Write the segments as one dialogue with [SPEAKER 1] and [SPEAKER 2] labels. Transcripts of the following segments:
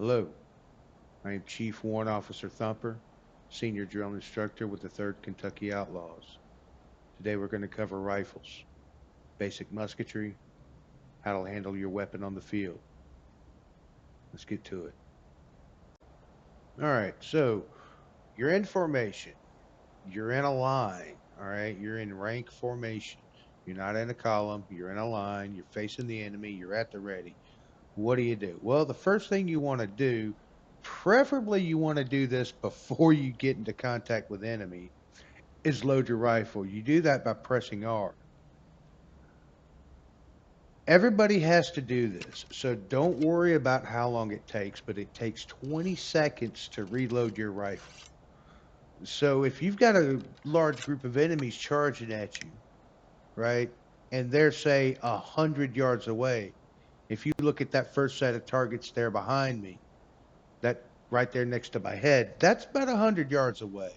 [SPEAKER 1] Hello, I am Chief Warrant Officer Thumper, Senior Drill Instructor with the 3rd Kentucky Outlaws. Today we're going to cover rifles, basic musketry, how to handle your weapon on the field. Let's get to it. Alright, so you're in formation. You're in a line, alright? You're in rank formation. You're not in a column, you're in a line, you're facing the enemy, you're at the ready. What do? Well, the first thing you want to do, preferably you want to do this before you get into contact with enemy, is load your rifle. You do that by pressing R. Everybody has to do this, so don't worry about how long it takes, but it takes 20 seconds to reload your rifle. So if you've got a large group of enemies charging at you, right, and they're, say, 100 yards away, if you look at that first set of targets there behind me, that right there next to my head, that's about 100 yards away.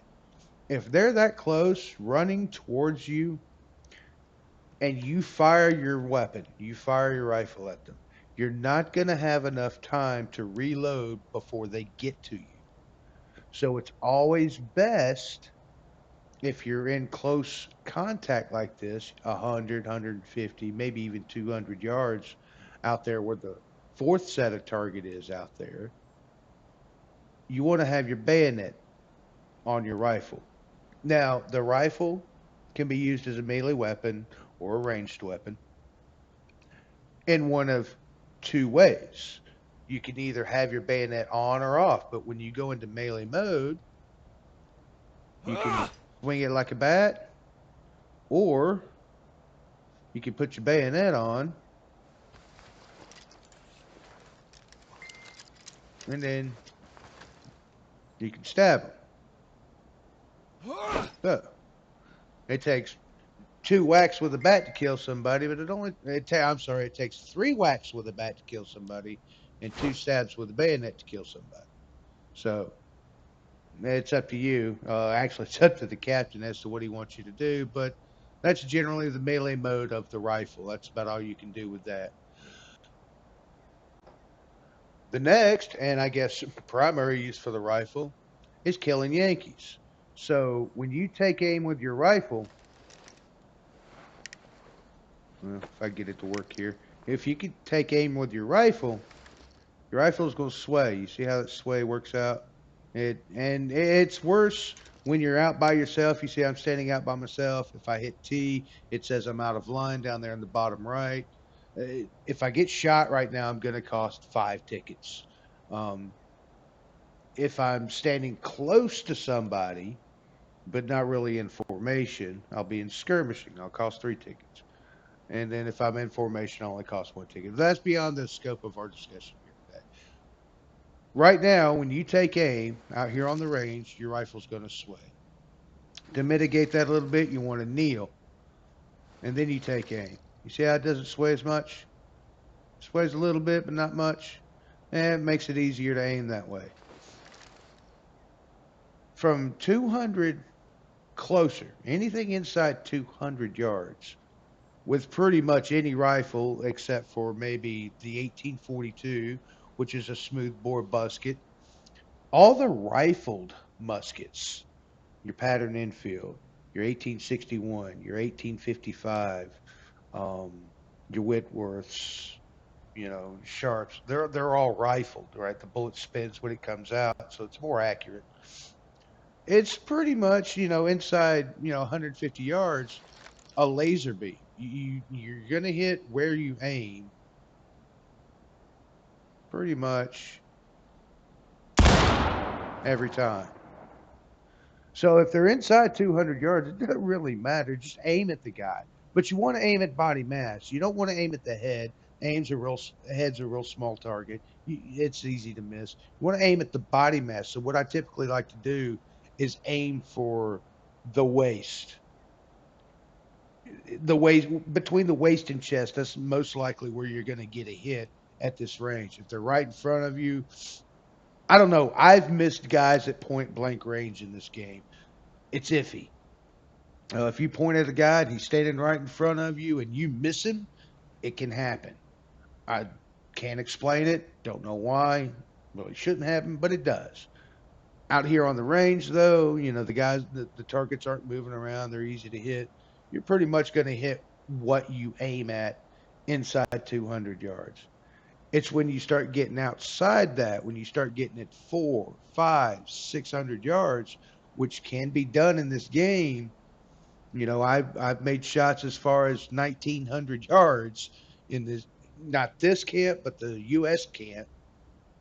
[SPEAKER 1] If they're that close, running towards you, and you fire your weapon, you fire your rifle at them, you're not going to have enough time to reload before they get to you. So it's always best, if you're in close contact like this, 100, 150, maybe even 200 yards out there where the fourth set of target is out there, you want to have your bayonet on your rifle. Now, the rifle can be used as a melee weapon or a ranged weapon in one of two ways. You can either have your bayonet on or off, but when you go into melee mode, you can swing it like a bat, or you can put your bayonet on, and then you can stab them. So, it takes 2 whacks with a bat to kill somebody, but it takes 3 whacks with a bat to kill somebody, and 2 stabs with a bayonet to kill somebody. So it's up to you. Actually, it's up to the captain as to what he wants you to do, but that's generally the melee mode of the rifle. That's about all you can do with that. The next, and I guess primary use for the rifle, is killing Yankees. So when you take aim with your rifle, well, if I get it to work here, if you could take aim with your rifle is going to sway. You see how that sway works out? It's worse when you're out by yourself. You see I'm standing out by myself. If I hit T, it says I'm out of line down there in the bottom right. If I get shot right now, I'm going to cost 5 tickets. If I'm standing close to somebody, but not really in formation, I'll be in skirmishing. I'll cost 3 tickets. And then if I'm in formation, I only cost 1 ticket. That's beyond the scope of our discussion here today. Right now, when you take aim out here on the range, your rifle's going to sway. To mitigate that a little bit, you want to kneel, and then you take aim. You see how it doesn't sway as much? It sways a little bit, but not much. And it makes it easier to aim that way. From 200 closer, anything inside 200 yards, with pretty much any rifle except for maybe the 1842, which is a smoothbore musket. All the rifled muskets, your pattern Enfield, your 1861, your 1855, your Whitworths, Sharps, they're all rifled, right? The bullet spins when it comes out, so it's more accurate. It's pretty much, inside, 150 yards, a laser beam. You're going to hit where you aim pretty much every time. So if they're inside 200 yards, it doesn't really matter. Just aim at the guy. But you want to aim at body mass. You don't want to aim at the head. Head's a real small target. It's easy to miss. You want to aim at the body mass. So what I typically like to do is aim for the waist. The waist, between the waist and chest, that's most likely where you're going to get a hit at this range. If they're right in front of you, I don't know. I've missed guys at point blank range in this game. It's iffy. If you point at a guy and he's standing right in front of you and you miss him, it can happen. I can't explain it. Don't know why. Well, it shouldn't happen, but it does. Out here on the range, though, the guys, the targets aren't moving around. They're easy to hit. You're pretty much going to hit what you aim at inside 200 yards. It's when you start getting outside that, when you start getting at 4, 5, 600 yards, which can be done in this game. I've made shots as far as 1,900 yards in this, not this camp, but the U.S. camp.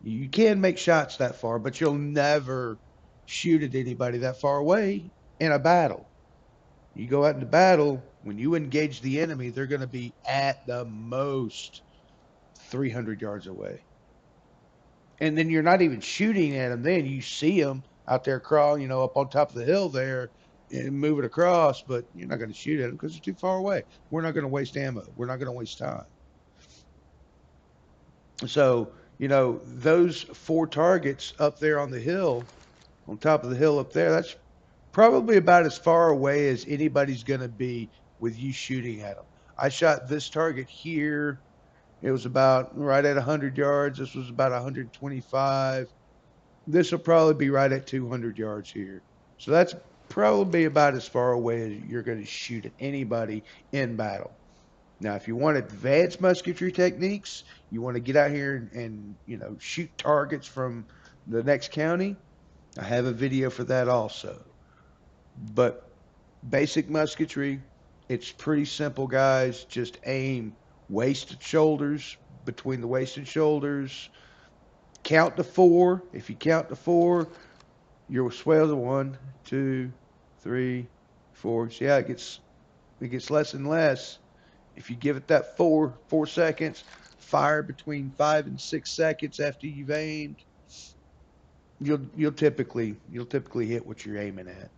[SPEAKER 1] You can make shots that far, but you'll never shoot at anybody that far away in a battle. You go out into battle, when you engage the enemy, they're going to be at the most 300 yards away. And then you're not even shooting at them then. You see them out there crawling, up on top of the hill there and moving across, but you're not going to shoot at them because they're too far away. We're not going to waste ammo. We're not going to waste time. So, those four targets up there on the hill, on top of the hill up there, that's probably about as far away as anybody's going to be with you shooting at them. I shot this target here. It was about right at 100 yards. This was about 125. This will probably be right at 200 yards here. So that's probably about as far away as you're going to shoot at anybody in battle. Now, if you want advanced musketry techniques, you want to get out here and shoot targets from the next county, I have a video for that also. But basic musketry, it's pretty simple, guys. Just aim waist and shoulders, between the waist and shoulders. Count to 4. If you count to 4, you'll swell to 1, 2, 3, 4. See how it gets less and less. If you give it that 4 seconds, fire between 5 and 6 seconds after you've aimed, you'll typically hit what you're aiming at.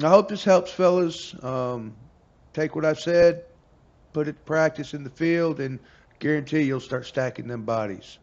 [SPEAKER 1] I hope this helps, fellas. Take what I've said, put it to practice in the field, and guarantee you'll start stacking them bodies.